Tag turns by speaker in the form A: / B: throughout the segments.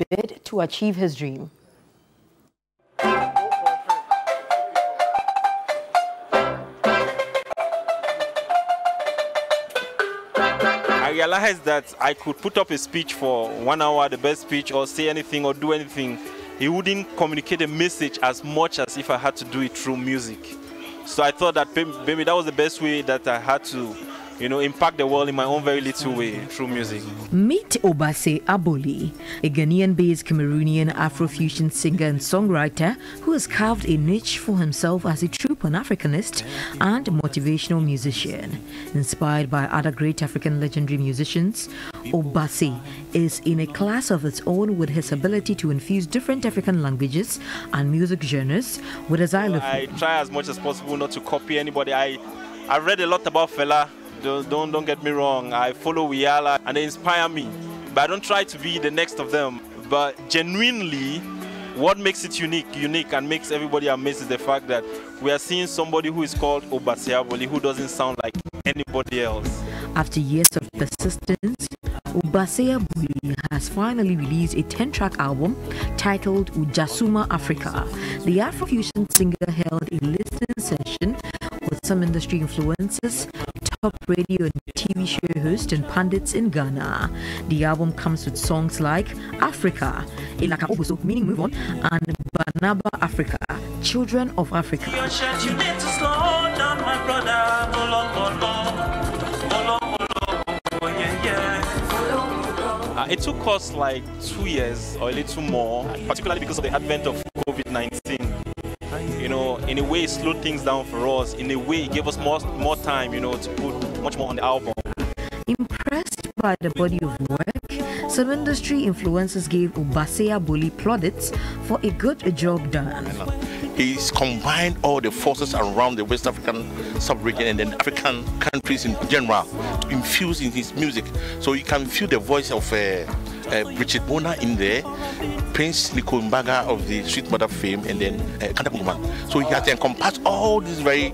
A: bid to achieve his dream.
B: I realized that I could put up a speech for 1 hour, the best speech, or say anything or do anything. He wouldn't communicate a message as much as if I had to do it through music. So I thought that maybe that was the best way that I had to, impact the world in my own very little way through music.
A: Meet Obase Aboli, a Ghanaian-based Cameroonian Afrofusion singer and songwriter who has carved a niche for himself as a true Pan-Africanist and motivational musician. Inspired by other great African legendary musicians, Obase is in a class of its own with his ability to infuse different African languages and music genres with a xylophone.
B: I try as much as possible not to copy anybody. I read a lot about Fela. Don't get me wrong. I follow Wiala and they inspire me. But I don't try to be the next of them. But genuinely, what makes it unique and makes everybody amazed is the fact that we are seeing somebody who is called Obase Aboli who doesn't sound like anybody else.
A: After years of persistence, Obase Aboli has finally released a 10-track album titled Ujasuma Africa. The Afrofusion singer held a listening session with some industry influencers, top radio and TV show hosts and pundits in Ghana. The album comes with songs like Africa, Elaka Obuso, meaning move on, and Banaba Africa, Children of Africa.
B: It took us like 2 years or a little more, particularly because of the advent of COVID-19. In a way it slowed things down for us. In a way it gave us more time, to put much more on the album.
A: Impressed by the body of work, some industry influencers gave Obase Aboli plaudits for a good job done.
C: He's combined all the forces around the West African sub-region and then African countries in general to infuse in his music. So you can feel the voice of Bridget Bona in there, Prince Nico Mbaga of the Sweet Mother fame, and then Kanda Bugman. So he has encompassed all this very,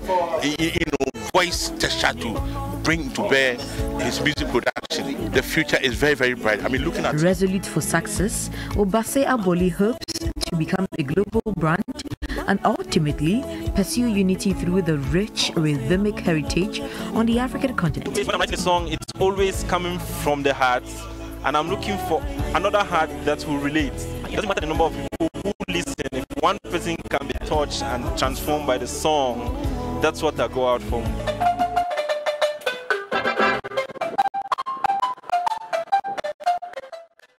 C: voice texture to bring to bear his music production. The future is very, very bright. I mean, looking at
A: resolute for success, Obase Aboli hopes to become a global brand and ultimately pursue unity through the rich rhythmic heritage on the African continent.
B: When I'm writing a song, it's always coming from the heart, and I'm looking for another heart that will relate. It doesn't matter the number of people who listen. If one person can be touched and transformed by the song, that's what I go out for.